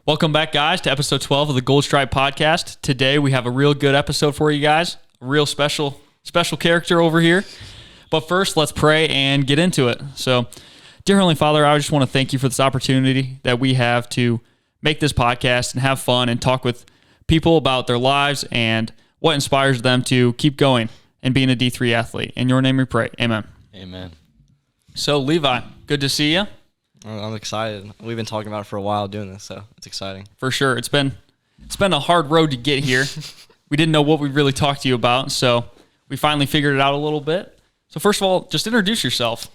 Welcome back, guys, to episode 12 of the Gold Stripe Podcast. Today, we have a real good episode for you guys. A real special character over here. But first, let's pray and get into it. So, dear Heavenly Father, I just want to thank you for this opportunity that we have to make this podcast and have fun and talk with people about their lives and what inspires them to keep going and being a D3 athlete. In your name we pray. Amen. Amen. So, Levi, good to see you. I'm excited. We've been talking about it for a while doing this, so it's exciting. For sure. It's been a hard road to get here. We didn't know what we'd really talk to you about, so we finally figured it out a little bit. So first of all, just introduce yourself.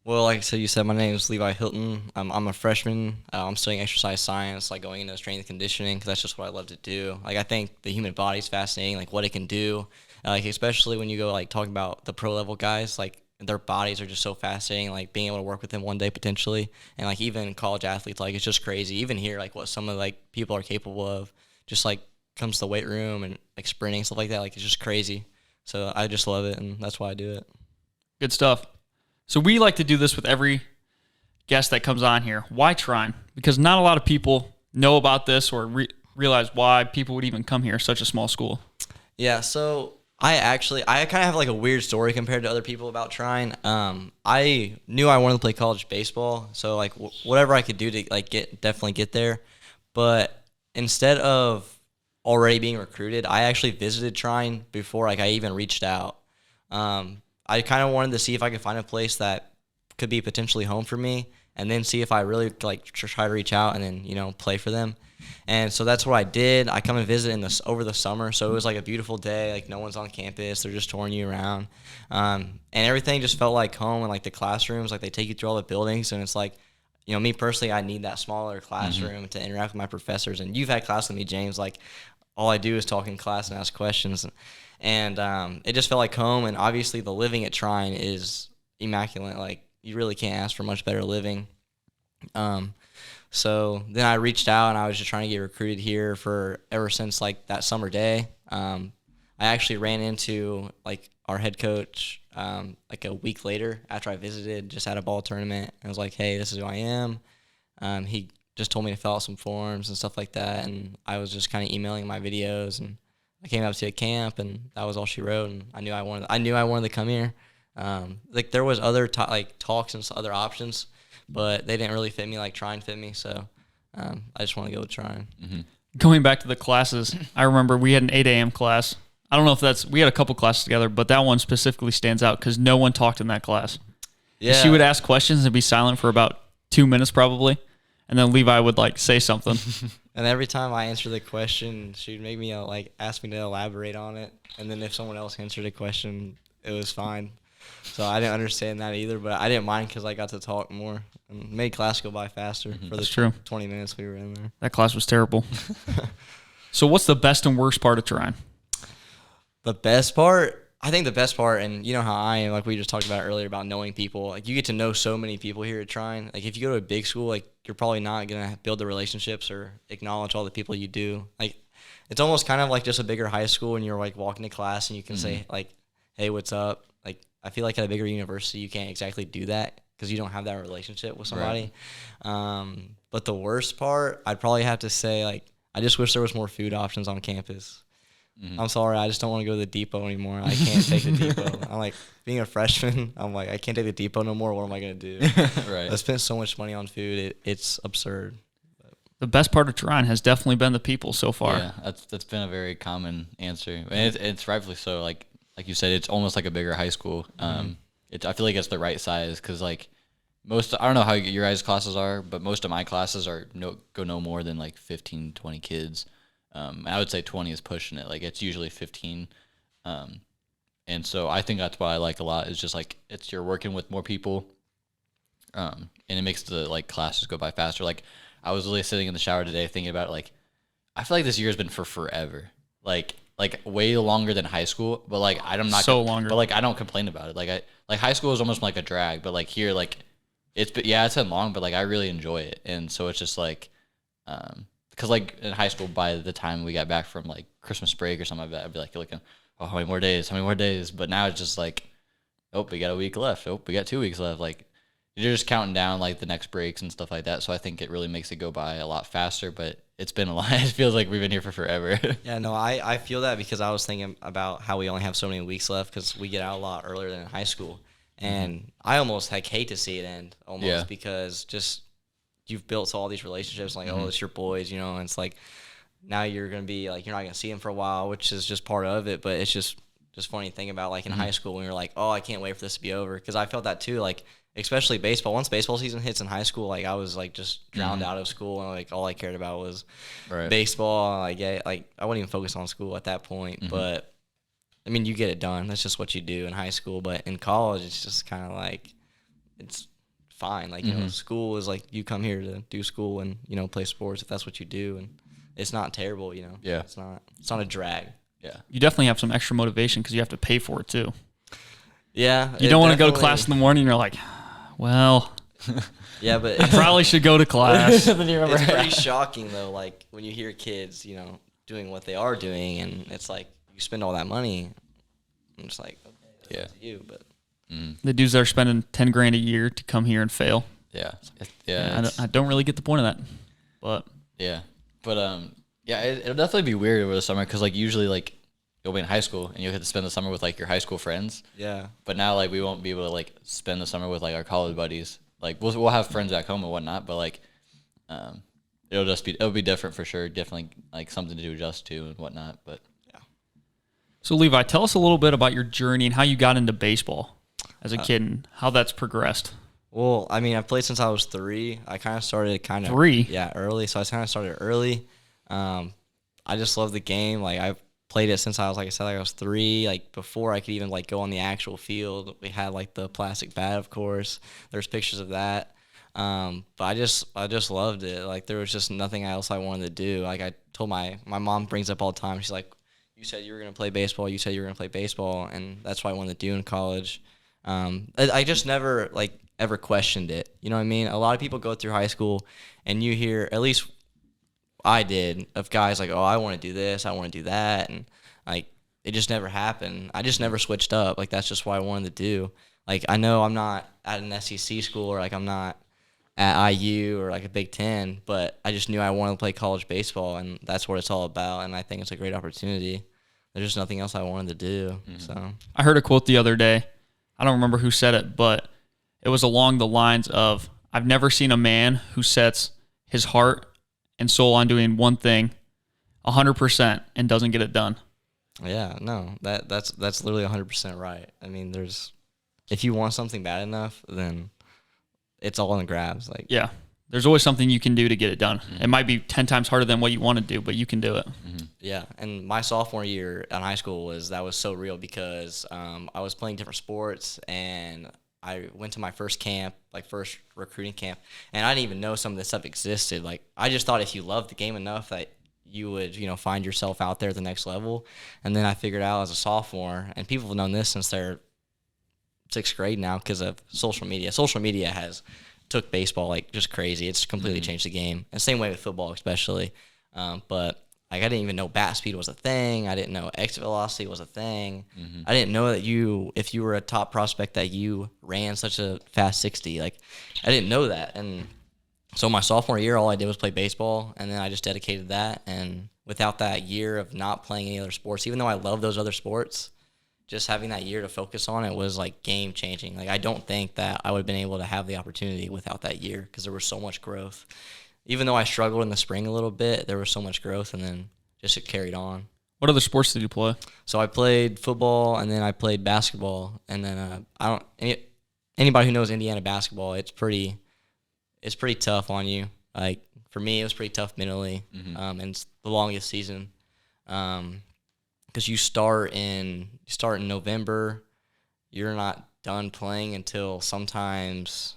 Well, like I said, you said my name is Levi Hilton. I'm a freshman. I'm studying exercise science, like going into strength and conditioning, because that's just what I love to do. Like I think the human body is fascinating, like what it can do. Like especially when you go like talking about the pro level guys, like their bodies are just so fascinating, like being able to work with them one day potentially. And like even college athletes, like it's just crazy. Even here, like what some of like people are capable of, just like comes to the weight room and like sprinting, stuff like that. Like it's just crazy. So I just love it, and that's why I do it. Good stuff. So we like to do this with every guest that comes on here. Why Trine? Because not a lot of people know about this or realize why people would even come here, such a small school. Yeah, so I kind of have like a weird story compared to other people about Trine. I knew I wanted to play college baseball, so like whatever I could do to like definitely get there. But instead of already being recruited, I actually visited Trine before like I even reached out. I kind of wanted to see if I could find a place that could be potentially home for me, and then see if I really like try to reach out and then play for them. And so that's what I did. I come and visit over the summer, so it was like a beautiful day. Like no one's on campus; they're just touring you around, and everything just felt like home. And like the classrooms, like they take you through all the buildings, and it's like, me personally, I need that smaller classroom to interact with my professors. And you've had class with me, James. Like all I do is talk in class and ask questions, and it just felt like home. And obviously, the living at Trine is immaculate. Like you really can't ask for much better living. So then I reached out, and I was just trying to get recruited here ever since like that summer day. I actually ran into like our head coach like a week later after I visited, just at a ball tournament. I was like, hey, this is who I am. He just told me to fill out some forms and stuff like that, and I was just kind of emailing my videos, and I came up to a camp, and that was all she wrote. And I knew I wanted to come here. Like there was other talks and other options, but they didn't really fit me like Trine fit me. So I just want to go with Trine. Mm-hmm. Going back to the classes, I remember we had an 8 a.m. class. I don't know if we had a couple classes together, but that one specifically stands out because no one talked in that class. Yeah. She would ask questions and be silent for about 2 minutes probably, and then Levi would like say something. And every time I answered the question, she'd make me ask me to elaborate on it. And then if someone else answered a question, it was fine. So I didn't understand that either, but I didn't mind because I got to talk more and made class go by faster for the 20 minutes we were in there. That class was terrible. So what's the best and worst part of Trine? The best part? I think the best part, and you know how I am, like we just talked about earlier about knowing people. Like you get to know so many people here at Trine. Like if you go to a big school, like you're probably not going to build the relationships or acknowledge all the people you do. Like it's almost kind of like just a bigger high school, and you're like walking to class and you can say like, hey, what's up? Like I feel like at a bigger university, you can't exactly do that because you don't have that relationship with somebody. Right. But the worst part, I'd probably have to say, like, I just wish there was more food options on campus. Mm-hmm. I'm sorry, I just don't want to go to the depot anymore. I can't take the depot. I'm like, being a freshman, I'm like, I can't take the depot no more. What am I going to do? Right. I spent so much money on food. It's absurd. The best part of Trine has definitely been the people so far. Yeah, that's been a very common answer. And it's rightfully so. Like you said, it's almost like a bigger high school. I feel like it's the right size because like I don't know how your guys' classes are, but most of my classes go no more than like 15, 20 kids. I would say 20 is pushing it. Like it's usually 15. And so I think that's what I like a lot is just like you're working with more people. And it makes the like classes go by faster. Like I was literally sitting in the shower today thinking about it, like I feel like this year has been for forever. Like way longer than high school, but like I'm not so longer. But like I don't complain about it. Like high school is almost like a drag, but like here like it's been long, but like I really enjoy it. And so it's just like because like in high school, by the time we got back from like Christmas break or something like that, I'd be like looking, oh, how many more days? But now it's just like, oh, we got a week left. Oh, we got 2 weeks left. Like you're just counting down like the next breaks and stuff like that. So I think it really makes it go by a lot faster. But it's been a lot. It feels like we've been here for forever. Yeah, no, I feel that because I was thinking about how we only have so many weeks left because we get out a lot earlier than in high school. And I almost hate to see it end because just you've built all these relationships like, oh, it's your boys, and it's like now you're going to be like, you're not going to see them for a while, which is just part of it. But it's just funny to think about like in high school when you're like, oh, I can't wait for this to be over. Because I felt that too, like especially baseball. Once baseball season hits in high school, like I was like just drowned out of school and like all I cared about was baseball. Like I wouldn't even focus on school at that point. But I mean, you get it done. That's just what you do in high school. But in college, it's just kind of like it's fine. Like school is like you come here to do school and play sports if that's what you do, and it's not terrible. Yeah, it's not a drag. Yeah, you definitely have some extra motivation because you have to pay for it too. Yeah, you don't want to go to class in the morning. You're like, well, yeah, but I probably should go to class. It's pretty shocking though, like when you hear kids, doing what they are doing, and it's like you spend all that money. I'm just like, okay, that's up to you, but the dudes that are spending $10,000 a year to come here and fail. Yeah. I don't really get the point of that, but it'll definitely be weird over the summer because like usually like you'll be in high school and you'll get to spend the summer with like your high school friends. Yeah. But now like we won't be able to like spend the summer with like our college buddies. Like we'll have friends back home and whatnot, but like it'll be different for sure. Definitely like something to adjust to and whatnot. But yeah. So Levi, tell us a little bit about your journey and how you got into baseball as a kid and how that's progressed. Well, I mean, I've played since I was 3. I kind of started 3? Yeah, early. So I kind of started early. I just love the game. Like I've played it since I was, like I said, like I was 3. Like before I could even like go on the actual field, we had like the plastic bat, of course. There's pictures of that. But I just loved it. Like there was just nothing else I wanted to do. Like I told my mom brings up all the time. She's like, you said you were gonna play baseball. You said you were gonna play baseball, and that's what I wanted to do in college. I just never like ever questioned it. You know what I mean? A lot of people go through high school, and you hear, at least I did, of guys like, oh, I want to do this, I want to do that, and like it just never happened. I just never switched up. Like that's just what I wanted to do. Like I know I'm not at an SEC school or like I'm not at IU or like a Big Ten, but I just knew I wanted to play college baseball, and that's what it's all about. And I think it's a great opportunity. There's just nothing else I wanted to do. So I heard a quote the other day. I don't remember who said it, but it was along the lines of, I've never seen a man who sets his heart and soul on doing one thing 100% and doesn't get it done. Yeah, no, that's literally 100% right. I mean, if you want something bad enough, then it's all in the grabs. Like yeah, there's always something you can do to get it done. It might be 10 times harder than what you want to do, but you can do it. Yeah, and my sophomore year in high school was so real because I was playing different sports, and I went to my first camp, like first recruiting camp, and I didn't even know some of this stuff existed. Like I just thought if you loved the game enough that you would, find yourself out there at the next level. And then I figured out as a sophomore, and people have known this since they're 6th grade now because of social media. Social media has took baseball like just crazy. It's completely changed the game. And same way with football, especially. But like I didn't even know bat speed was a thing. I didn't know exit velocity was a thing. I didn't know that if you were a top prospect, that you ran such a fast 60. Like I didn't know that. And so my sophomore year, all I did was play baseball, and then I just dedicated that. And without that year of not playing any other sports, even though I love those other sports, just having that year to focus on it was like game changing. Like I don't think that I would have been able to have the opportunity without that year because there was so much growth. Even though I struggled in the spring a little bit, there was so much growth, and then just it carried on. What other sports did you play? So I played football, and then I played basketball, and then anybody who knows Indiana basketball, it's pretty tough on you. Like for me, it was pretty tough mentally, and it's the longest season. Because you start in November, you're not done playing until sometimes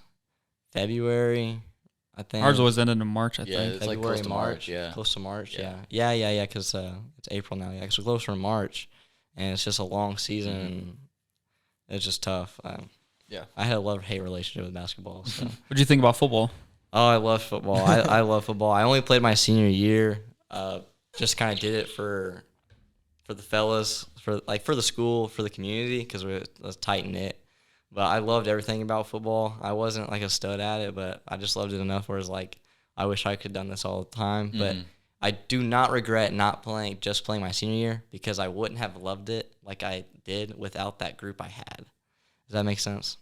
February, I think. Ours always ended in March, I Yeah, think. it's like February, close to March, yeah. Close to March, Yeah. yeah. Because it's April now, yeah. So closer to March, and it's just a long season. And it's just tough. Yeah. I had a love-hate relationship with basketball. So. What did you think about football? Oh, I love football. I love football. I only played my senior year. Just kind of did it for the fellas, for the school, for the community, because we're tight knit. But I loved everything about football. I wasn't like a stud at it, but I just loved it enough where it's like I wish I could have done this all the time. But I do not regret not playing my senior year because I wouldn't have loved it like I did without that group I had. Does that make sense?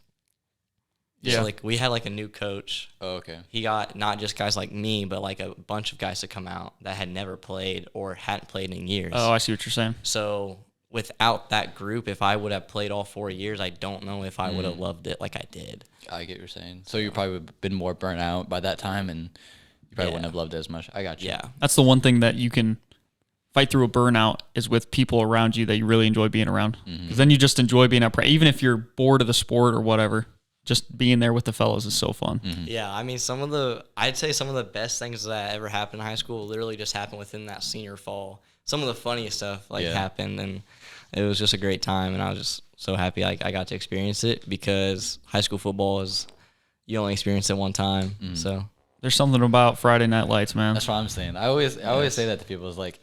Yeah. So, like, we had like a new coach. Oh, okay. He got not just guys like me, but like a bunch of guys to come out that had never played or hadn't played in years. Oh, I see what you're saying. So without that group, if I would have played all 4 years, I don't know if I would have loved it like I did. I get what you're saying. So you probably would have been more burnt out by that time, and you probably Yeah. wouldn't have loved it as much. I got you. Yeah. That's the one thing that you can fight through a burnout is with people around you that you really enjoy being around. Because then you just enjoy being up, even if you're bored of the sport or whatever. Just being there with the fellows is so fun. Yeah, I mean, I'd say some of the best things that ever happened in high school literally just happened within that senior fall. Some of the funniest stuff happened, and it was just a great time, and I was just so happy I got to experience it because high school football you only experience it one time. So There's something about Friday Night Lights, man. That's what I'm saying. I always say that to people. Is like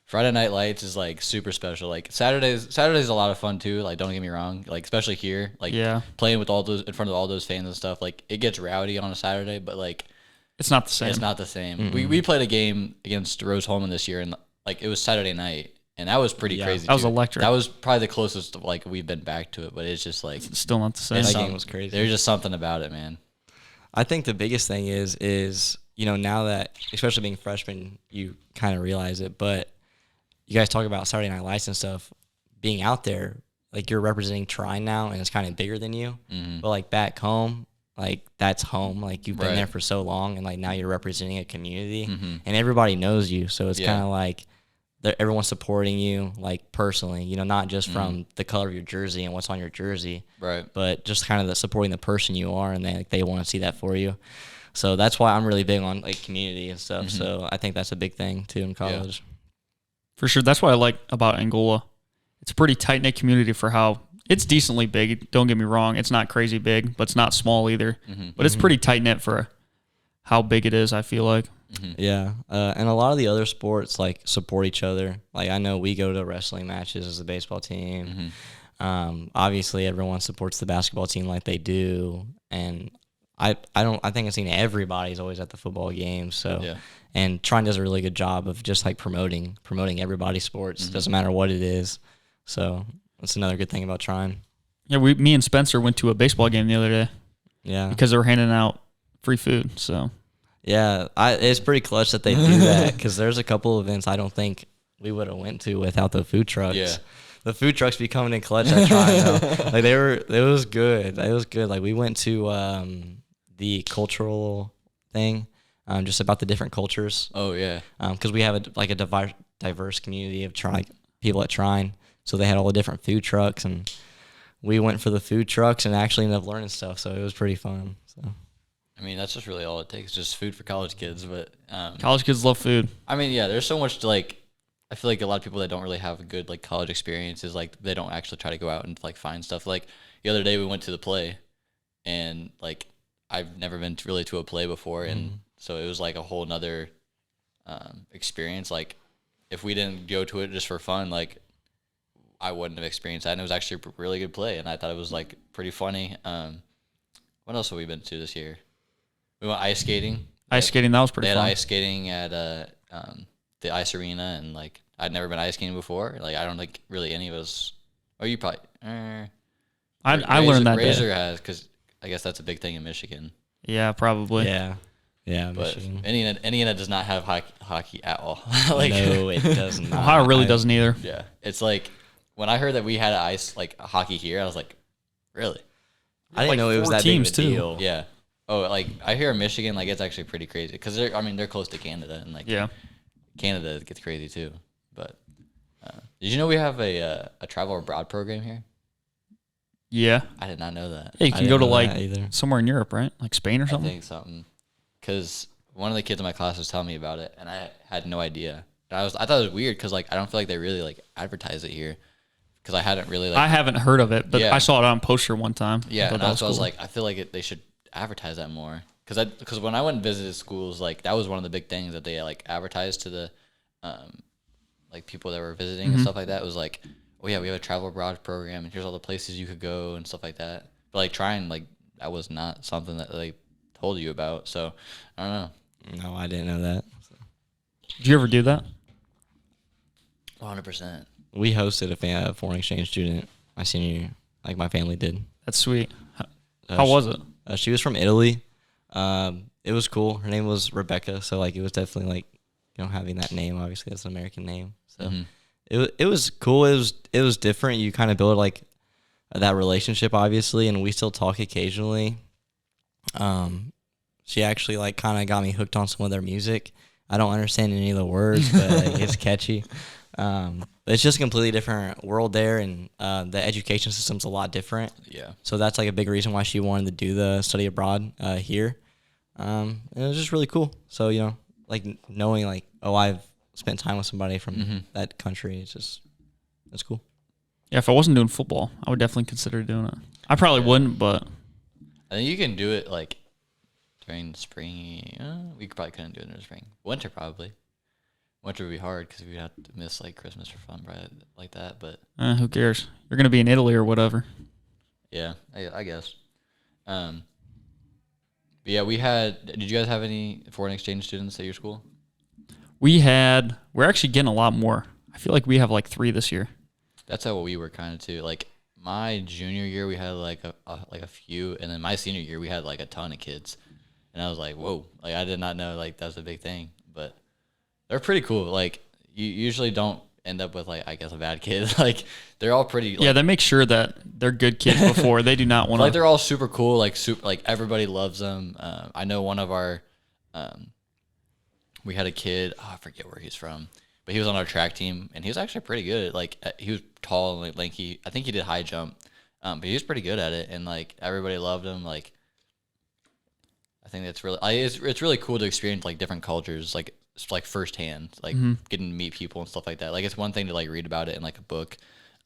Friday Night Lights is like super special. Like Saturday's a lot of fun too. Like don't get me wrong. Like especially here, like playing with all those in front of all those fans and stuff. Like it gets rowdy on a Saturday, but like It's not the same. it's not the same. We played a game against Rose Holman this year, and like it was Saturday night, and that was pretty crazy. That was too. electric. That was probably the closest like we've been back to it, but it's just like It's still not the same. it's That game was crazy. There's just something about it, man. I think the biggest thing is now that, especially being freshmen, you kind of realize it, but you guys talk about Saturday Night Lights and stuff, being out there, like you're representing Trine now, and it's kind of bigger than you. But like back home, like that's home. Like you've been there for so long, and like now you're representing a community, and everybody knows you. So it's kind of like everyone's supporting you, like personally. Not just from the color of your jersey and what's on your jersey, Right. but just kind of supporting the person you are, and they want to see that for you. So that's why I'm really big on like community and stuff. So I think that's a big thing too in college. For sure. That's what I like about Angola. It's a pretty tight-knit community for how it's decently big. Don't get me wrong. It's not crazy big, but it's not small either. But it's pretty tight-knit for how big it is, I feel like. Yeah. And a lot of the other sports like support each other. Like I know we go to wrestling matches as a baseball team. Obviously everyone supports the basketball team like they do. And I think I've seen everybody's always at the football games. So and Trine does a really good job of just like promoting everybody's sports. Doesn't matter what it is. So that's another good thing about Trine. Yeah, me and Spencer went to a baseball game the other day. Yeah. Because they were handing out free food. So yeah, it's pretty clutch that they do that because there's a couple of events I don't think we would have went to without the food trucks. Yeah. The food trucks be coming in clutch at Trine though. Like it was good. It was good. Like we went to the cultural thing, just about the different cultures. Oh yeah. Because we have a diverse community of people at Trine, so they had all the different food trucks, and we went for the food trucks and actually ended up learning stuff. So it was pretty fun. So I mean, that's just really all it takes, just food for college kids. But college kids love food. I mean, yeah, there's so much to like. I feel like a lot of people that don't really have a good like college experiences, like they don't actually try to go out and like find stuff. Like the other day we went to the play, and like I've never been really to a play before, and so it was like a whole nother experience. Like if we didn't go to it just for fun, like I wouldn't have experienced that. And it was actually a really good play, and I thought it was like pretty funny. What else have we been to this year? We went ice skating. Ice skating, that was pretty They fun. had ice skating at the ice arena, and like I'd never been ice skating before. Like I don't think really any of us. Oh, you probably. I learned that day. Razor has, because I guess that's a big thing in Michigan. Yeah, probably. yeah. But Michigan. Indiana does not have hockey at all. Like No, it does not. Ohio really doesn't either. yeah, it's like when I heard that we had hockey here, I was like, really? I didn't like know it was 4 that teams, big of a too. deal. Yeah. Oh, like I hear in Michigan, like it's actually pretty crazy because they're close to Canada, and like Yeah. Canada gets crazy too. But did you know we have a travel abroad program here? Yeah. I did not know that. Yeah, you I can go didn't to know like that either. somewhere in Europe, right? Like Spain or I something? think something, because one of the kids in my class was telling me about it, and I had no idea. And I thought it was weird because like I don't feel like they really like advertise it here, because I hadn't really like I haven't heard of it, but Yeah. I saw it on a poster one time. yeah. thought And that that's why I was cool. like, I feel like they should advertise that more, because when I went and visited schools, like that was one of the big things that they like advertised to the like people that were visiting and stuff like that. It was like, oh yeah, we have a travel abroad program, and here's all the places you could go and stuff like that. But like Trine, like that was not something that they told you about. So I don't know. No, I didn't know that. Did you ever do that? 100%. We hosted a foreign exchange student my senior year. Like my family did. That's sweet. How was it? She was from Italy. It was cool. Her name was Rebecca, so like it was definitely like, you know, having that name. Obviously, that's an American name. So it was cool. It was different. You kind of build like that relationship, obviously, and we still talk occasionally. She actually like kind of got me hooked on some of their music. I don't understand any of the words, but like, it's catchy. It's just a completely different world there, and the education system's a lot different. Yeah. So that's like a big reason why she wanted to do the study abroad here. And it was just really cool. So, you know, like knowing like, oh, I've spent time with somebody from that country. It's cool. Yeah, if I wasn't doing football, I would definitely consider doing it. I probably wouldn't, but I think you can do it like during spring. We probably couldn't do it in the spring. Winter probably. Winter would be hard because we'd have to miss like Christmas for fun, right? Like that. But who cares? You're gonna be in Italy or whatever. yeah, I guess. But yeah, we had. Did you guys have any foreign exchange students at your school? We're actually getting a lot more. I feel like we have like 3 this year. That's how we were kind of too. Like my junior year, we had like a few, and then my senior year, we had like a ton of kids, and I was like, whoa! Like I did not know like that was a big thing, but they're pretty cool. Like you usually don't end up with like I guess a bad kid. Like they're all pretty. Like, Yeah, they make sure that they're good kids before. They do not want to. like they're all super cool. Like everybody loves them. I know one of our, we had a kid. Oh, I forget where he's from. But he was on our track team, and he was actually pretty good. Like he was tall and like lanky. I think he did high jump, but he was pretty good at it, and like everybody loved him. Like I think that's really, it's really cool to experience like different cultures, like firsthand, like getting to meet people and stuff like that. Like it's one thing to like read about it in like a book,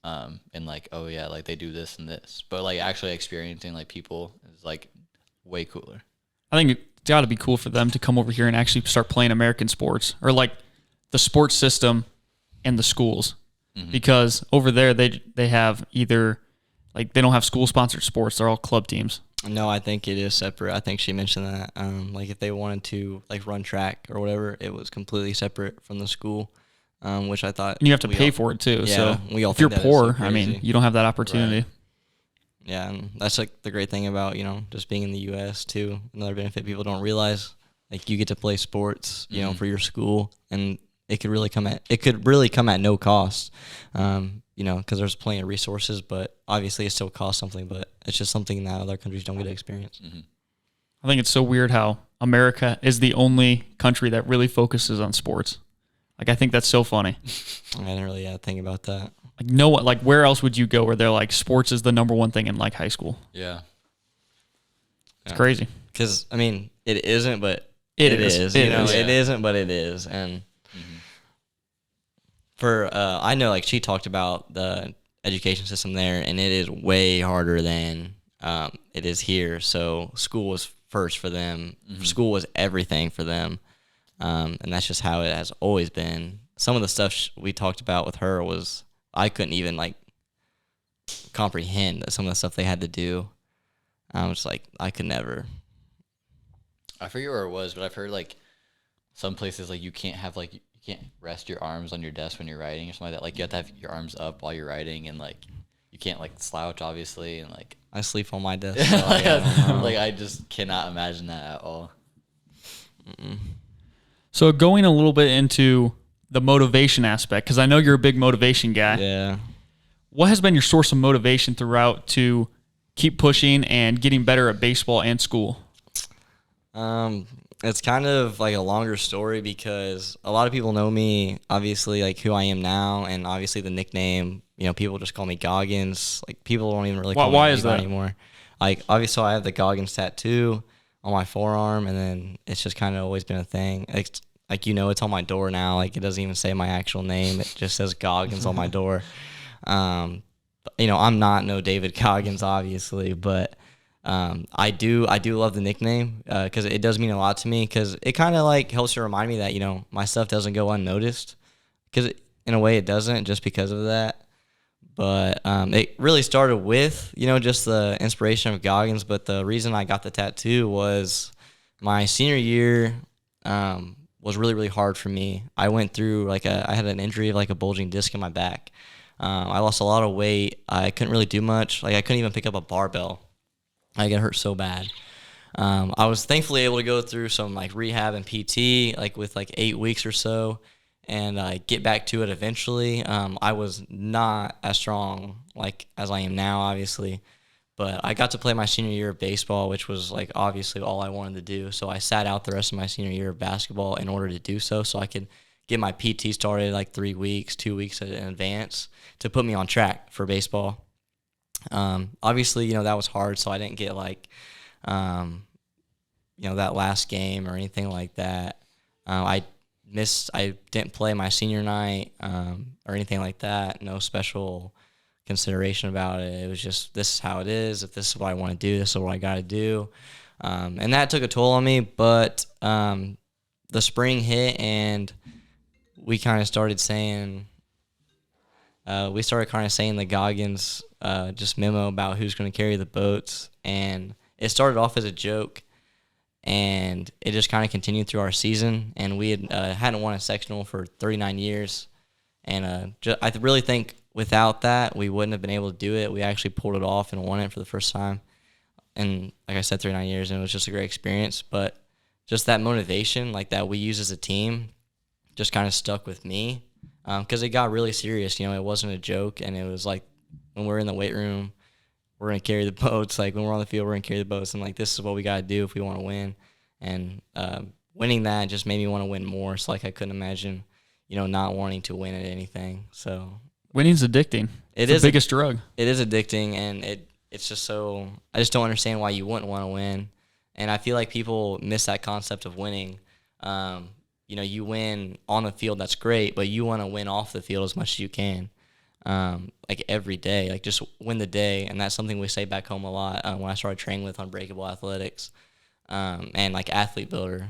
and like oh yeah, like they do this and this, but like actually experiencing like people is like way cooler. I think it's got to be cool for them to come over here and actually start playing American sports or like the sports system and the schools, because over there they have either like they don't have school sponsored sports; they're all club teams. No, I think it is separate. I think she mentioned that. Like if they wanted to like run track or whatever, it was completely separate from the school, which I thought. And you have to pay for it too. Yeah, so we all if you're think that is poor, so I mean, crazy. you don't have that opportunity. Right. Yeah, and that's like the great thing about, you know, just being in the U.S. too. Another benefit people don't realize, like you get to play sports, you know, for your school, and it could really come at no cost, you know, because there's plenty of resources, but obviously it still costs something, but it's just something that other countries don't get to experience. I think it's so weird how America is the only country that really focuses on sports. Like I think that's so funny. I didn't really think about that. Like no one, like where else would you go where they're like sports is the number one thing in like high school? Yeah. It's crazy. Because, I mean, it isn't, but It it is. is. It You know, is. it isn't, but it is. And for, I know, like, she talked about the education system there, and it is way harder than it is here. So school was first for them. School was everything for them. And that's just how it has always been. Some of the stuff we talked about with her was, I couldn't even, like, comprehend some of the stuff they had to do. I was like, I could never. I forget where it was, but I've heard like some places like you can't have like you can't rest your arms on your desk when you're writing or something like that. Like you have to have your arms up while you're writing, and like you can't like slouch obviously, and like I sleep on my desk. So I don't know. like I just cannot imagine that at all. So going a little bit into the motivation aspect, because I know you're a big motivation guy. Yeah. What has been your source of motivation throughout to keep pushing and getting better at baseball and school? It's kind of like a longer story because a lot of people know me, obviously, like who I am now, and obviously the nickname, you know, people just call me Goggins. Like people don't even really call Why me is Levi that? anymore. Like obviously I have the Goggins tattoo on my forearm, and then it's just kind of always been a thing. It's like, you know, it's on my door now. Like it doesn't even say my actual name. It just says Goggins on my door. You know, I'm not no David Goggins, obviously, but I do love the nickname because it does mean a lot to me, because it kind of like helps to remind me that, you know, my stuff doesn't go unnoticed, because in a way it doesn't, just because of that. But it really started with, just the inspiration of Goggins. But the reason I got the tattoo was my senior year was really, really hard for me. I went through I had an injury of a bulging disc in my back. I lost a lot of weight. I couldn't really do much. I couldn't even pick up a barbell. I got hurt so bad. I was thankfully able to go through some rehab and PT with 8 weeks or so, and get back to it eventually. I was not as strong as I am now, obviously, but I got to play my senior year of baseball, which was obviously all I wanted to do. So I sat out the rest of my senior year of basketball in order to do so I could get my PT started 3 weeks, 2 weeks in advance to put me on track for baseball. Obviously, that was hard, so I didn't get that last game or anything like that. I didn't play my senior night or anything like that. No special consideration about it. It was just, this is how it is. If this is what I want to do, this is what I got to do. And that took a toll on me, but the spring hit and we kind of started saying the Goggins just memo about who's going to carry the boats. And it started off as a joke, and it just kind of continued through our season. And we hadn't won a sectional for 39 years. And I really think without that, we wouldn't have been able to do it. We actually pulled it off and won it for the first time. And like I said, 39 years, and it was just a great experience. But just that motivation that we use as a team just kind of stuck with me, because it got really serious. It wasn't a joke, and it was when we're in the weight room, we're going to carry the boats. When we're on the field, we're going to carry the boats, and this is what we got to do if we want to win. And winning that just made me want to win more. So I couldn't imagine, not wanting to win at anything. So winning's addicting. It's the biggest drug. It is addicting, and it's just so, I just don't understand why you wouldn't want to win. And I feel like people miss that concept of winning. You win on the field, that's great, but you want to win off the field as much as you can. Every day, just win the day. And that's something we say back home a lot when I started training with Unbreakable Athletics and Athlete Builder.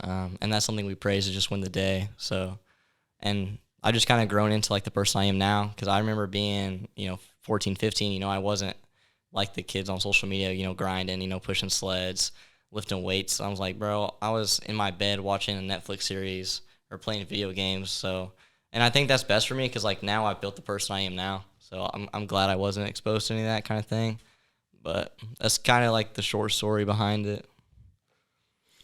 And that's something we praise, is just win the day. So, and I just kind of grown into the person I am now, because I remember being 14, 15. I wasn't like the kids on social media, grinding, pushing sleds, lifting weights. I was bro, I was in my bed watching a Netflix series or playing video games. So, and I think that's best for me, because now I've built the person I am now. So I'm glad I wasn't exposed to any of that kind of thing. But that's kind of the short story behind it.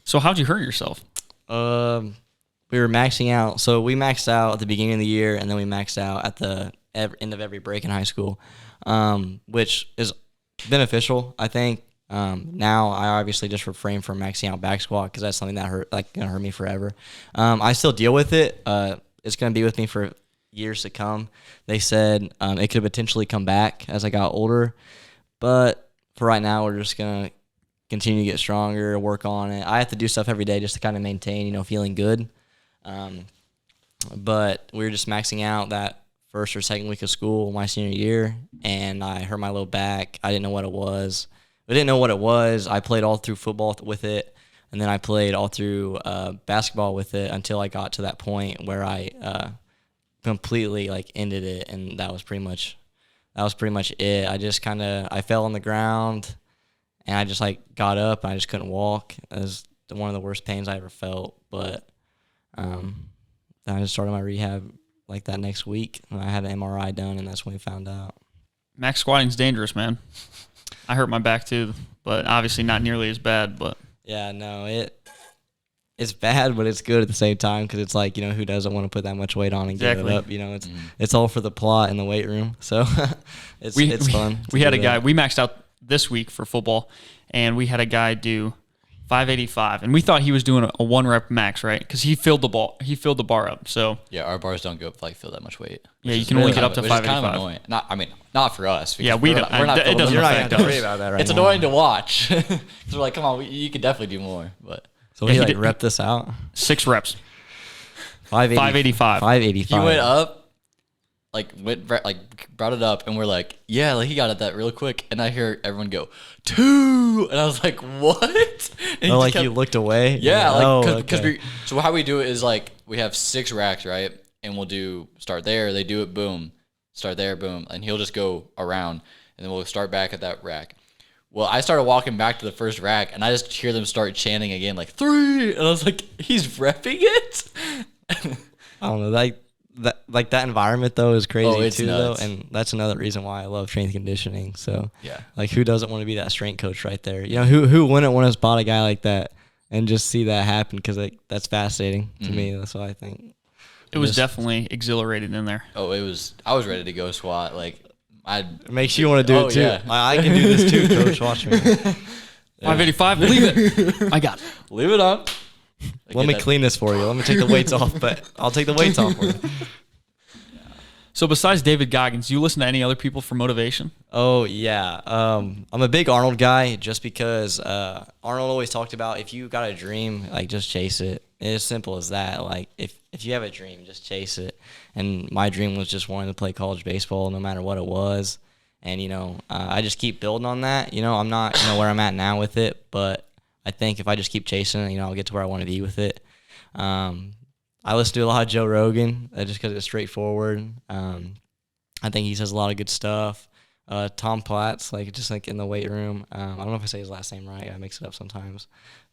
So how'd you hurt yourself? We were maxing out. So we maxed out at the beginning of the year, and then we maxed out at the end of every break in high school, which is beneficial, I think. Now I obviously just refrain from maxing out back squat, because that's something that gonna hurt me forever. I still deal with it. It's gonna be with me for years to come. They said it could potentially come back as I got older, but for right now, we're just gonna continue to get stronger, work on it. I have to do stuff every day just to kind of maintain, feeling good. But we were just maxing out that first or second week of school my senior year, and I hurt my low back. I didn't know what it was. I played all through football with it, and then I played all through basketball with it until I got to that point where I completely ended it, and that was pretty much it. I fell on the ground, and I just got up, and I just couldn't walk. It was one of the worst pains I ever felt. But then I just started my rehab that next week, and I had an MRI done, and that's when we found out. Max squatting's dangerous, man. I hurt my back too, but obviously not nearly as bad. But yeah, no, it's bad, but it's good at the same time, because it's who doesn't want to put that much weight on and exactly. Get it up? It's all for the plot in the weight room, so it's fun. We had a guy. We maxed out this week for football, and we had a guy do 585, and we thought he was doing a 1-rep max, right? Because he filled the bar up. So yeah, our bars don't go up feel that much weight. Yeah, you can only get up to 585. Kind of annoying. Not for us. Yeah, we don't. We're not. It doesn't affect us. Worry about that right it's now. annoying to watch. So we're come on, you could definitely do more. But so he rep this out. 6 reps. 585. 585. He went up. Brought it up, and we're yeah, he got it that real quick, and I hear everyone go 2, and I was what? And you looked away. Yeah, because so how we do it is we have 6 racks, right, and we'll do start there. They do it, boom, start there, boom, and he'll just go around, and then we'll start back at that rack. Well, I started walking back to the first rack, and I just hear them start chanting again, like 3, and I was like, he's repping it. I don't know, that environment though is crazy it's too nuts. though, and that's another reason why I love strength conditioning. So Yeah. like, who doesn't want to be that strength coach right there? You know, who wouldn't want to spot a guy like that and just see that happen? Because like, that's fascinating to me. That's what I think. It was definitely exhilarating in there. Oh, I was ready to go squat. Like, It makes you want to do it too. yeah. I can do this too, coach. Watch me. 585, leave it. I got it. leave it on. Let me clean this for you. Let me take the weights off, but I'll take the weights off for you. So besides David Goggins, you listen to any other people for motivation? Oh, yeah. I'm a big Arnold guy just because Arnold always talked about, if you got a dream, like, just chase it. It's as simple as that. Like, if you have a dream, just chase it. And my dream was just wanting to play college baseball no matter what it was. And, I just keep building on that. I'm not, where I'm at now with it, but I think if I just keep chasing it, I'll get to where I want to be with it. I listen to a lot of Joe Rogan just because it's straightforward. I think he says a lot of good stuff. Tom Platz, just in the weight room. I don't know if I say his last name right. I mix it up sometimes.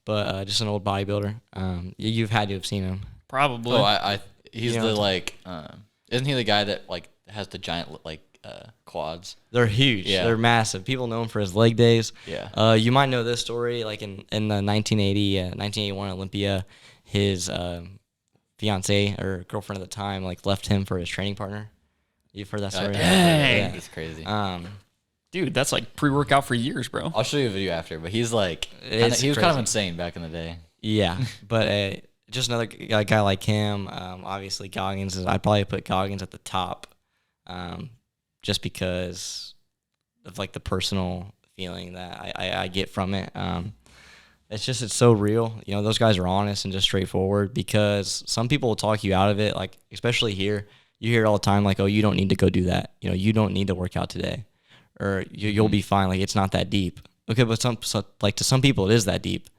But just an old bodybuilder. You've had to have seen him. Probably. Oh, he's You know the isn't he the guy that has the giant quads? They're huge. Yeah. They're massive. People know him for his leg days. Yeah. You might know this story. Like in the 1981 Olympia, his fiance or girlfriend at the time left him for his training partner. You've heard that story? Dang. Yeah. It's crazy. Dude, that's like pre-workout for years, bro. I'll show you a video after, but he's he was It's kind of crazy. insane back in the day. Yeah, but just another guy like him. Obviously, Goggins I'd probably put Goggins at the top, just because of the personal feeling that I get from it. It's so real. Those guys are honest and just straightforward, because some people will talk you out of it. Especially here, you hear it all the time. Oh, you don't need to go do that. You don't need to work out today, or you'll be fine. It's not that deep. Okay, but to some people it is that deep.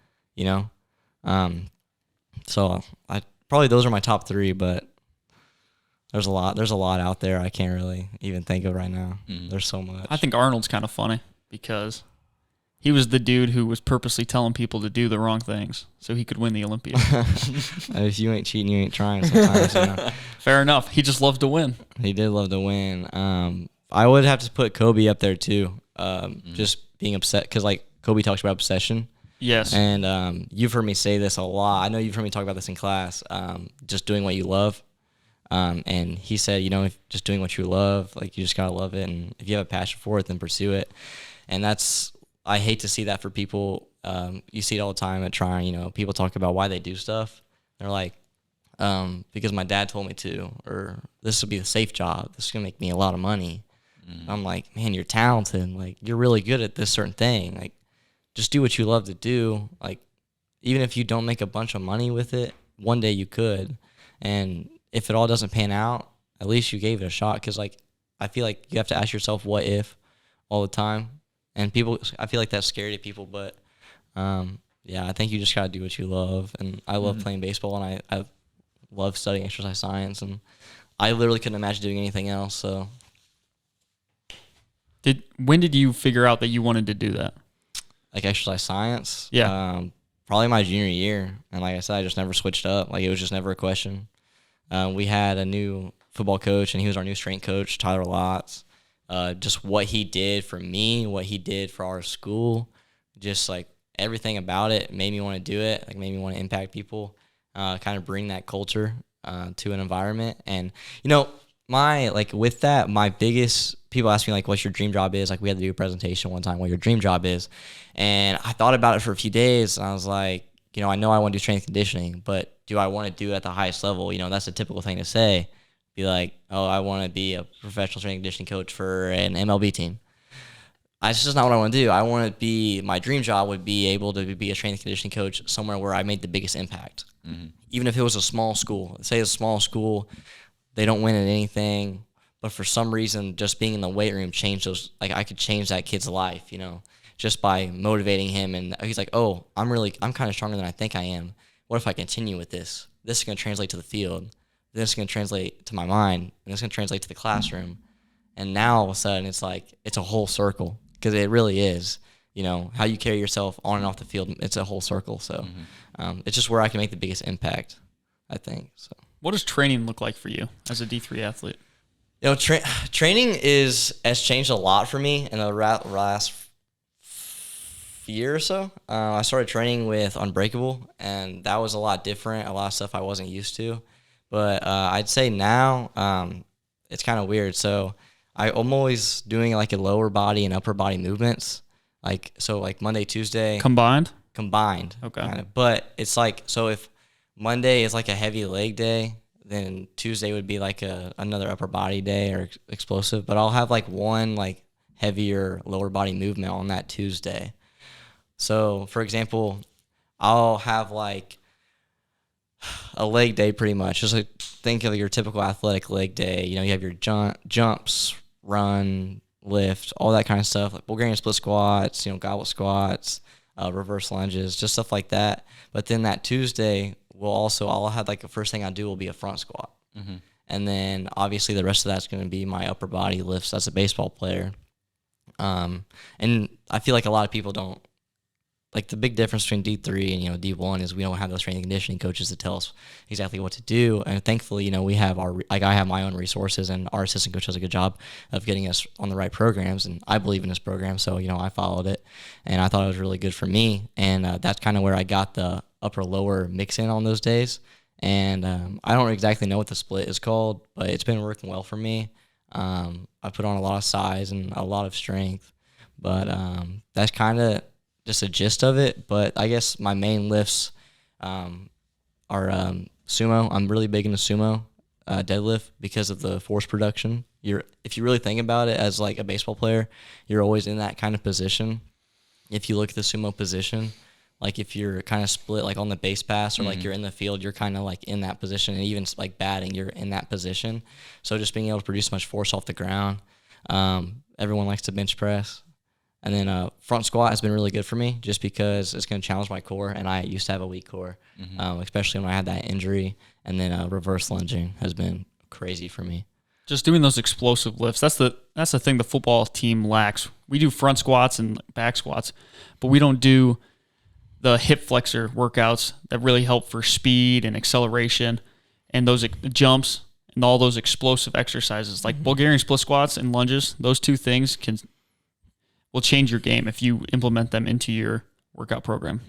So I probably those are my top 3, but there's a lot out there I can't really even think of right now. There's so much. I think Arnold's kind of funny because he was the dude who was purposely telling people to do the wrong things so he could win the Olympia. If you ain't cheating, you ain't trying sometimes. Fair enough. He just loved to win. He did love to win. I would have to put Kobe up there too. Just being upset because Kobe talks about obsession. Yes. And you've heard me say this a lot. I know you've heard me talk about this in class. Just doing what you love. And he said, if just doing what you love, you just gotta love it. And if you have a passion for it, then pursue it. And I hate to see that for people. You see it all the time at Trine. People talk about why they do stuff. They're like, because my dad told me to, or this will be the safe job. This is gonna make me a lot of money. I'm like, man, you're talented. You're really good at this certain thing. Just do what you love to do. Even if you don't make a bunch of money with it, one day you could. And if it all doesn't pan out, at least you gave it a shot. Because I feel like you have to ask yourself what if all the time. And I feel like that's scary to people. But yeah, I think you just gotta do what you love. And I love playing baseball, and I love studying exercise science. And I literally couldn't imagine doing anything else. So when did you figure out that you wanted to do that? Exercise science. Yeah. Probably my junior year. And like I said, I just never switched up. It was just never a question. We had a new football coach, and he was our new strength coach, Tyler Lotz. Just what he did for me, what he did for our school, just everything about it made me want to do it, made me want to impact people, kind of bring that culture to an environment. And, with that, my biggest, people ask me, what's your dream job is? We had to do a presentation one time, what your dream job is. And I thought about it for a few days, and I was like, I know I want to do strength conditioning, but do I want to do it at the highest level? That's a typical thing to say. Be like, oh, I want to be a professional strength conditioning coach for an MLB team. That's just not what I want to do. I want to be, my dream job would be able to be a strength conditioning coach somewhere where I made the biggest impact. Even if it was a small school. Say it's a small school, they don't win at anything, but for some reason, just being in the weight room changed those. I could change that kid's life, just by motivating him. And he's like, oh, I'm kind of stronger than I think I am. What if I continue with this? This is going to translate to the field. This is going to translate to my mind, and this is going to translate to the classroom. And now all of a sudden it's like it's a whole circle because it really is. You know, how you carry yourself on and off the field, it's a whole circle. So it's just where I can make the biggest impact, I think. So What does training look like for you as a D3 athlete? you know, training has changed a lot for me in the last year or so. I started training with Unbreakable, and that was a lot different. A lot of stuff I wasn't used to, but I'd say now it's kind of weird. So I'm always doing like a lower body and upper body movements. Like Monday, Tuesday Combined? Okay. Kind of. But it's like, so if Monday is like a heavy leg day, then Tuesday would be like another upper body day or explosive. But I'll have like one like heavier lower body movement on that Tuesday. So for example, I'll have like a leg day pretty much. Just like think of your typical athletic leg day. You know, you have your jumps, run, lift, all that kind of stuff, like Bulgarian split squats, you know, goblet squats, reverse lunges, just stuff like that. But then that Tuesday, I'll have like the first thing I do will be a front squat. And then obviously the rest of that's going to be my upper body lifts as a baseball player. And I feel like a lot of people don't, like the big difference between D3 and, you know, D1 is we don't have those strength and conditioning coaches to tell us exactly what to do. And thankfully, you know, we have I have my own resources, and our assistant coach does a good job of getting us on the right programs. And I believe in this program. So, you know, I followed it and I thought it was really good for me. And that's kind of where I got the upper lower mix in on those days. And I don't exactly know what the split is called, but it's been working well for me. I put on a lot of size and a lot of strength, but that's kind of just a gist of it. But I guess my main lifts are sumo. I'm really big into sumo deadlift because of the force production. If you really think about it as like a baseball player, you're always in that kind of position. If you look at the sumo position, like if you're kind of split like on the base pass or like you're in the field, you're kind of like in that position, and even like batting, you're in that position. So just being able to produce much force off the ground. Everyone likes to bench press. And then front squat has been really good for me just because it's going to challenge my core, and I used to have a weak core, especially when I had that injury. And then reverse lunging has been crazy for me. Just doing those explosive lifts, that's the thing the football team lacks. We do front squats and back squats, but we don't do the hip flexor workouts that really help for speed and acceleration and those jumps and all those explosive exercises like Bulgarian split squats and lunges. Those two things will change your game if you implement them into your workout program.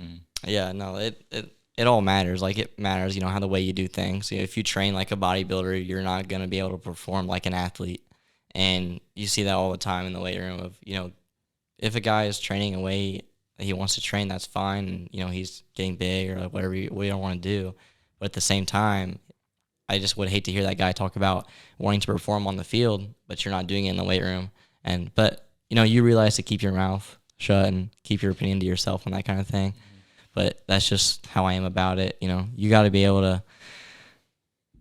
Yeah, no, it all matters. Like it matters, you know, how the way you do things. You know, if you train like a bodybuilder, you're not going to be able to perform like an athlete. And you see that all the time in the weight room of, you know, if a guy is training a way that he wants to train, that's fine. And, you know, he's getting big or like whatever we don't want to do. But at the same time, I just would hate to hear that guy talk about wanting to perform on the field, but you're not doing it in the weight room. But you know, you realize to keep your mouth shut and keep your opinion to yourself and that kind of thing. But that's just how I am about it. You know, you got to be able to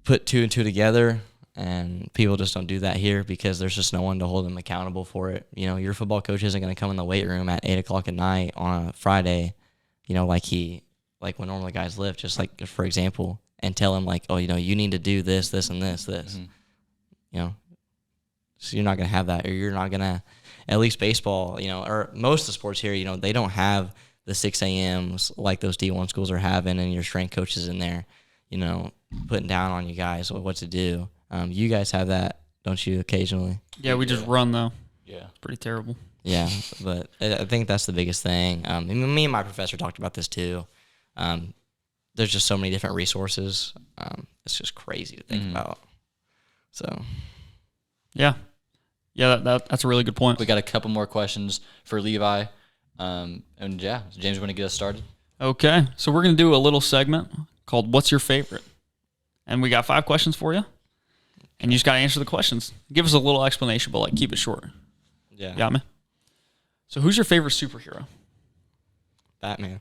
put two and two together, and people just don't do that here because there's just no one to hold them accountable for it. You know, your football coach isn't going to come in the weight room at 8 o'clock at night on a Friday, you know, like when normally guys lift, just like, for example, and tell him like, oh, you know, you need to do this, this, and this. You know, so you're not going to have that, or you're not going to, at least baseball, you know, or most of the sports here, you know, they don't have the 6 a.m.s like those D1 schools are having, and your strength coaches in there, you know, putting down on you guys what to do. You guys have that, don't you, occasionally? Yeah, we just run, though. Yeah. It's pretty terrible. Yeah, but I think that's the biggest thing. Me and my professor talked about this, too. There's just so many different resources. It's just crazy to think about. So. Yeah. Yeah, that's a really good point. We got a couple more questions for Levi. And yeah, James, you want to get us started? Okay, so we're going to do a little segment called What's Your Favorite? And we got 5 questions for you. And you just got to answer the questions. Give us a little explanation, but like keep it short. Yeah. Got me? So who's your favorite superhero? Batman.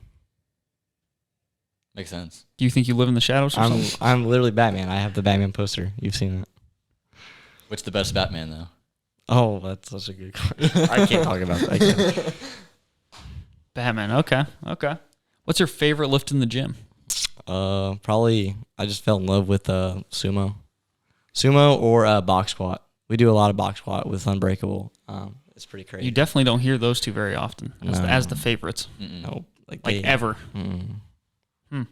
Makes sense. Do you think you live in the shadows or something? I'm literally Batman. I have the Batman poster. You've seen it. What's the best Batman, though? Oh, that's such a good question. I can't talk about that. Batman, okay. What's your favorite lift in the gym? Probably I just fell in love with sumo or box squat. we do a lot of box squat with Unbreakable. It's pretty crazy. You definitely don't hear those two very often as the favorites. No, Like ever. I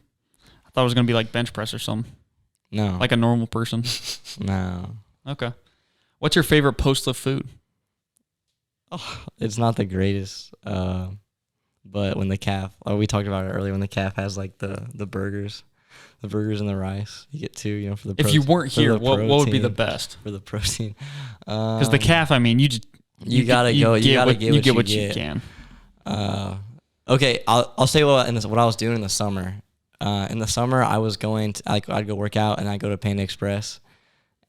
thought it was going to be like bench press or something. No. Like a normal person. No. Okay. What's your favorite post-lift food? Oh, it's not the greatest. But when the calf, we talked about it earlier, when the calf has like the burgers and the rice, you get two, for the If you weren't here, what would be the best? For the protein. Because the calf, I mean, you gotta get what you can. Okay, I'll say what I was doing in the summer. In the summer, I was going to I'd go work out and I'd go to Panda Express,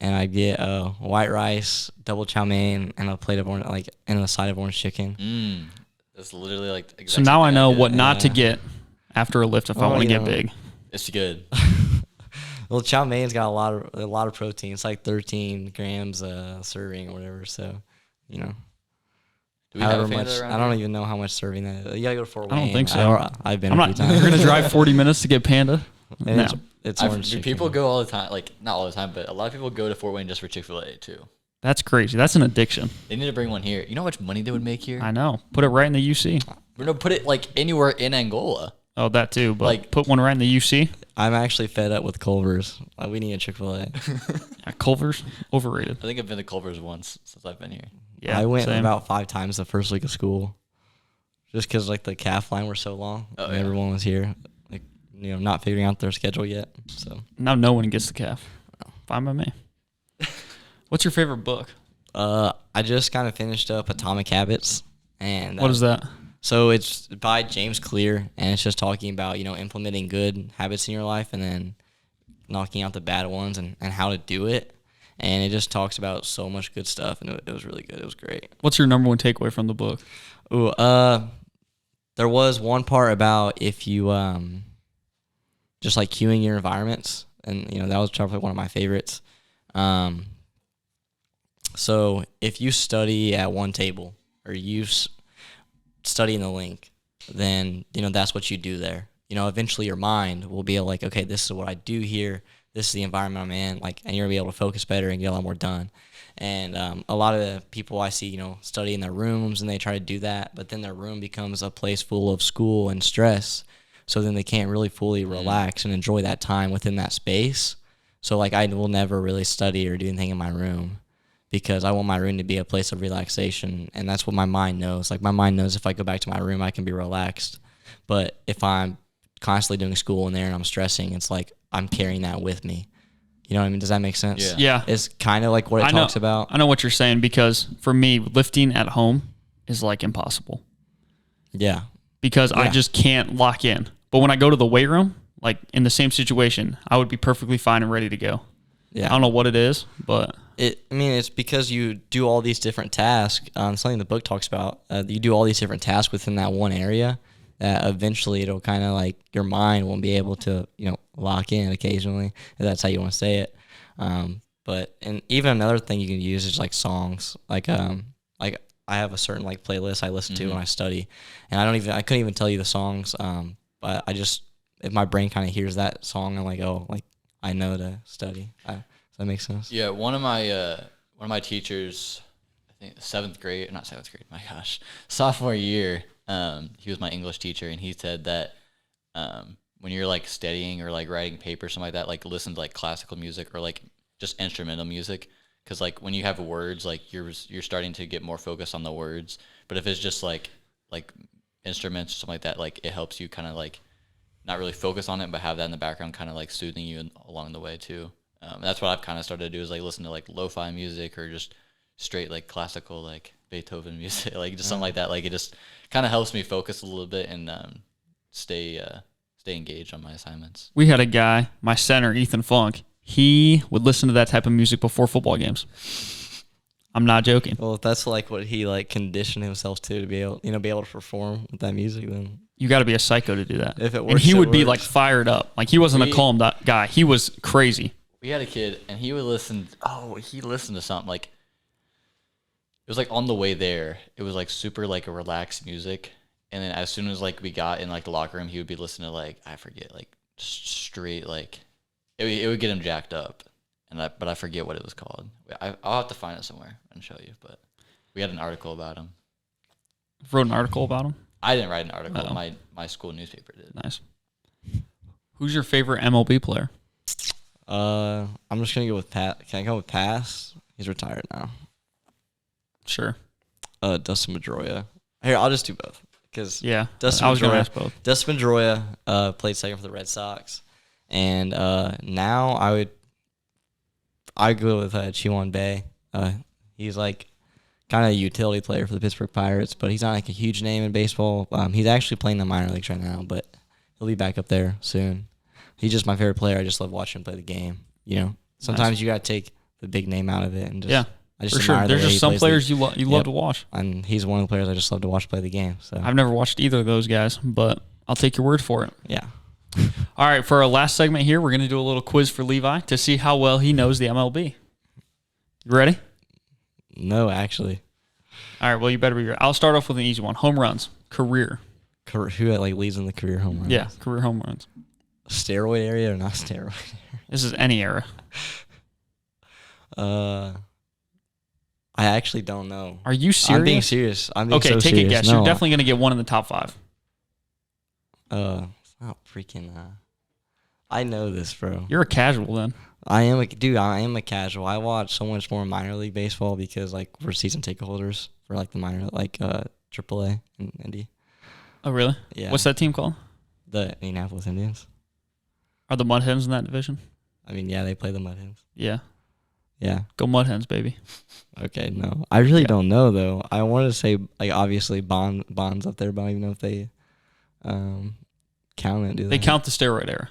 and I'd get white rice, double chow mein, and a plate of orange, and a side of orange chicken. That's literally like. So now I know what not to get after a lift if I want to get big. It's good. Well, chow mein's got a lot of protein. It's like 13 grams a serving or whatever. So, Do we have much. I don't even know how much serving that is. You gotta go to Fort Wayne. I don't think so. I've been a few times. You're gonna drive 40 minutes to get Panda? No. It's orange chicken. People go all the time. Like not all the time, but a lot of people go to Fort Wayne just for Chick-fil-A too. That's crazy. That's an addiction. They need to bring one here. You know how much money they would make here? I know. Put it right in the UC. No, put it like anywhere in Angola. Oh, that too. But put one right in the UC. I'm actually fed up with Culver's. We need a Chick-fil-A. Culver's overrated. I think I've been to Culver's once since I've been here. Yeah, I went about 5 times the first week of school, just because the calf line were so long. Oh, and everyone was here, not figuring out their schedule yet. So now no one gets the calf. Fine by me. What's your favorite book? I just kind of finished up Atomic Habits, and what is that? So it's by James Clear, and it's just talking about implementing good habits in your life and then knocking out the bad ones and how to do it. And it just talks about so much good stuff, and it was really good. It was great. What's your number one takeaway from the book? Ooh, there was one part about if you just like cueing your environments, and that was probably one of my favorites. So if you study at one table or you study in the link, then that's what you do there. Eventually your mind will be like, okay, this is what I do here. This is the environment I'm in, and you're gonna be able to focus better and get a lot more done. And a lot of the people I see, study in their rooms and they try to do that, but then their room becomes a place full of school and stress. So then they can't really fully relax and enjoy that time within that space. So I will never really study or do anything in my room because I want my room to be a place of relaxation, and that's what my mind knows. My mind knows if I go back to my room, I can be relaxed. But if I'm constantly doing school in there and I'm stressing, it's like I'm carrying that with me. You know what I mean? Does that make sense? Yeah. It's kind of like what it talks about. I know what you're saying, because for me, lifting at home is impossible. Yeah. Because I just can't lock in. But when I go to the weight room, in the same situation, I would be perfectly fine and ready to go. Yeah. I don't know what it is, but it's because you do all these different tasks. Something the book talks about. You do all these different tasks within that one area. Eventually it'll kind of your mind won't be able to lock in occasionally, if that's how you want to say it. And even another thing you can use is songs. I have a certain playlist I listen to when I study, and I couldn't even tell you the songs. But if my brain kind of hears that song, I'm I know to study. Does that make sense? Yeah, one of my teachers, I think sophomore year, he was my English teacher, and he said that when you're studying or writing papers, something like that, listen to classical music or just instrumental music, because when you have words, you're starting to get more focused on the words. But if it's just like instruments or something like that, it helps you kind of not really focus on it, but have that in the background, kind of soothing you along the way too. That's what I've kind of started to do, is listen to lo-fi music or just straight classical Beethoven music, just something like that. It just kind of helps me focus a little bit and stay engaged on my assignments. We had a guy, my center, Ethan Funk. He would listen to that type of music before football games. I'm not joking. Well, if that's what he conditioned himself to be able to perform with that music, then you got to be a psycho to do that. If it works, and he would be fired up. He wasn't a calm guy. He was crazy. We had a kid, and he would listen. He listened to something it was on the way there. It was super a relaxed music, and then as soon as we got in the locker room, he would be listening to I forget straight it would get him jacked up, and but I forget what it was called. I'll have to find it somewhere and show you. But we had an article about him. Wrote an article about him? I didn't write an article. Oh. My school newspaper did. Nice. Who's your favorite MLB player? I'm just gonna go with Pat. Can I go with Pass? He's retired now. Sure. Dustin Pedroia. Here, I'll just do both because Yeah. Dustin I was going to Pedroia- ask both. Dustin Pedroia played second for the Red Sox, and now I go with Chiwon Bay. He's like kind of a utility player for the Pittsburgh Pirates, but he's not like a huge name in baseball. He's actually playing the minor leagues right now, but he'll be back up there soon. He's just my favorite player. I just love watching him play the game. You know, sometimes you gotta take the big name out of it and just I just for sure. admire the There's way just he some plays players the, you love to watch. and he's one of the players I just love to watch play the game. So I've never watched either of those guys, but I'll take your word for it. yeah. All right, for our last segment here, we're going to do a little quiz for Levi to see how well he knows the MLB. You ready? No, actually, All right, well, you better be ready. I'll start off with an easy one. Home runs, career. who like leads in the career home runs? Yeah, career home runs. Steroid area or not steroid? This is any era. I actually don't know. Are you serious? I'm being serious. I'm being Okay, so take serious. a guess. No. You're definitely going to get one in the top 5. It's not freaking. I know this, bro. You're a casual then. I am a casual. I watch so much more minor league baseball because like we're season ticket holders for like the minor AAA in Indy. Oh, really? Yeah. What's that team called? The Indianapolis Indians. Are the Mud Hens in that division? I mean, yeah, they play the Mud Hens. Yeah. Yeah. Go Mud Hens, baby. Okay. No, I really don't know though. I wanted to say like obviously Bonds up there, but I don't even know if they count it. Do They count the steroid era.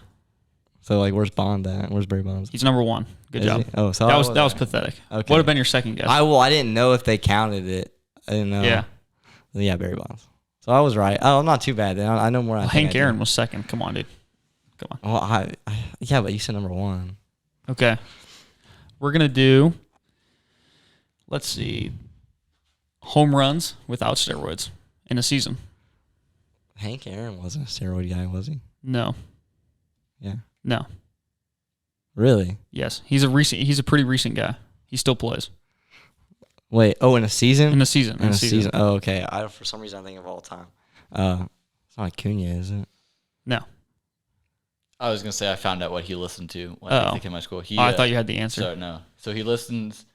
So like, where's Bond at? Where's Barry Bonds? He's number 1. Good Is job. he? Oh, so That I was pathetic. Okay. What would have been your second guess? I didn't know if they counted it. I didn't know. Yeah. Yeah, Barry Bonds. So I was right. Oh, not too bad then. I know more. Well, Hank Aaron was second. Come on, dude. Come on. Well, yeah, but you said number 1. Okay. We're going to do, let's see, home runs without steroids in a season. Hank Aaron wasn't a steroid guy, was he? No. Yeah. No. Really? Yes. He's a pretty recent guy. He still plays. Wait. Oh, in a season? In a season. In a season. Oh, okay. For some reason, I think of all time. It's not Acuna, is it? No. I was gonna say I found out what he listened to when I think in my school. I thought you had the answer. So no. So he listens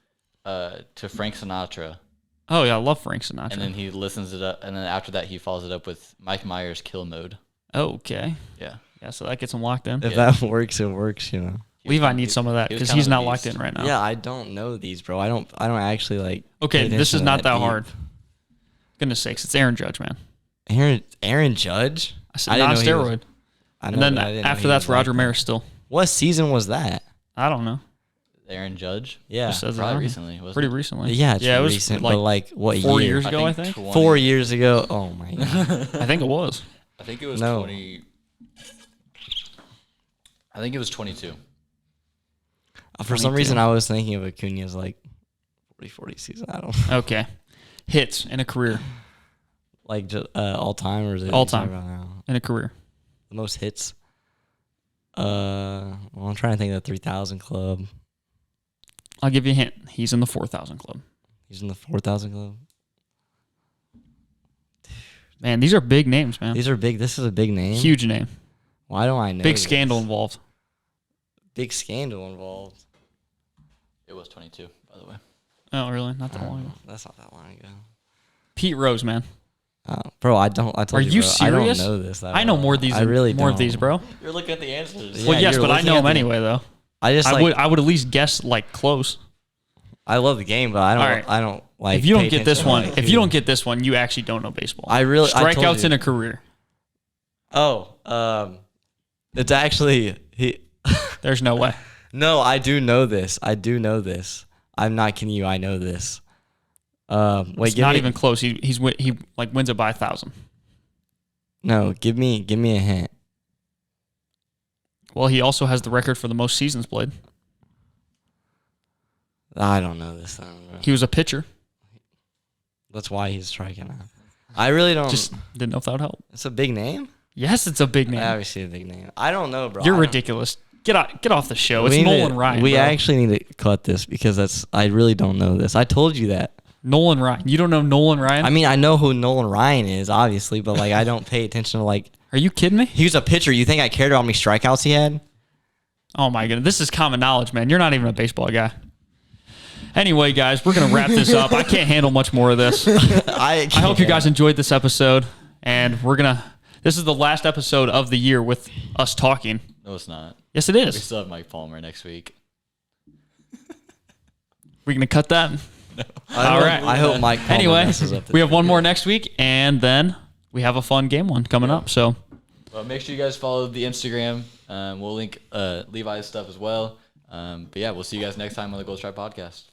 to Frank Sinatra, Oh, yeah. I love Frank Sinatra. and then he listens it up, and then after that he follows it up with Mike Myers' Kill Mode. Okay. Yeah. Yeah, so that gets him locked in. If that works, it works, you know. Levi needs some of that because he's not locked in right now. Yeah, I don't know these, bro. I don't actually like. Okay, pay this attention is to not that deep. hard. Goodness sakes, it's Aaron Judge, man. Aaron Judge? I said not a didn't know he steroid. I And know, then but I didn't know after he that's was like Roger that. Maris still. What season was that? I don't know. Aaron Judge. Yeah. Just says Probably it. recently. Wasn't Pretty it? recently. Yeah, it's it was recent, like but like what 4 year? years ago, I think. 20 4 years ago. Oh my god. I think it was. I think it was No. 20. I think it was 22. For some reason, I was thinking of Acuna's like 40-40 season. I don't know. Okay. Hits in a career. Like just, all time or is it All you talking time. about now? In a career. The most hits. Well, I'm trying to think of the 3,000 club. I'll give you a hint. He's in the 4,000 club. He's in the 4,000 club. Man, these are big names, man. These are big. This is a big name. Huge name. Why don't I know? Big this? scandal involved. Big scandal involved. It was 22, by the way. Oh, really? Not that long ago. That's not that long ago. Pete Rose, man. Bro, I told Are you bro, serious? I don't know this. That I know well. more of these. I really more don't. of these, bro. You're looking at the answers. Yeah, Well, yes, you're but I looking know at him the- anyway, though. I just I would at least guess like close. I love the game, but I don't. All right. I don't like. If you don't pay get this attention one, to, like, if who- you don't get this one, you actually don't know baseball. I told Strikeouts you. in a career. Oh, it's actually he. There's no way. No, I do know this. I'm not kidding you. I know this. Wait, It's not even close. He like wins it by 1,000. No, give me a hint. Well, he also has the record for the most seasons played. I don't know this. I don't know. He was a pitcher. That's why he's striking out. I really don't. Just didn't know if that would help. It's a big name. Yes, it's a big name. Obviously a big name. I don't know, bro. You're I don't- ridiculous. Get off the show. It's Nolan Ryan. We bro. actually need to cut this because I really don't know this. I told you that. Nolan Ryan. You don't know Nolan Ryan? I mean, I know who Nolan Ryan is, obviously, but like I don't pay attention to like. Are you kidding me? He was a pitcher. You think I cared about how many strikeouts he had? Oh my goodness, this is common knowledge, man. You're not even a baseball guy. Anyway, guys, we're gonna wrap this up. I can't handle much more of this. I hope you guys enjoyed this episode, and this is the last episode of the year with us talking. No, it's not. Yes, it We is. still have Mike Palmer next week. We're gonna cut that. All right. I hope Mike Palmer Anyway, messes up this we have one year. more next week, and then we have a fun game one coming up. So Well, make sure you guys follow the Instagram. We'll link Levi's stuff as well. But yeah, we'll see you guys next time on the Gold Stripe Podcast.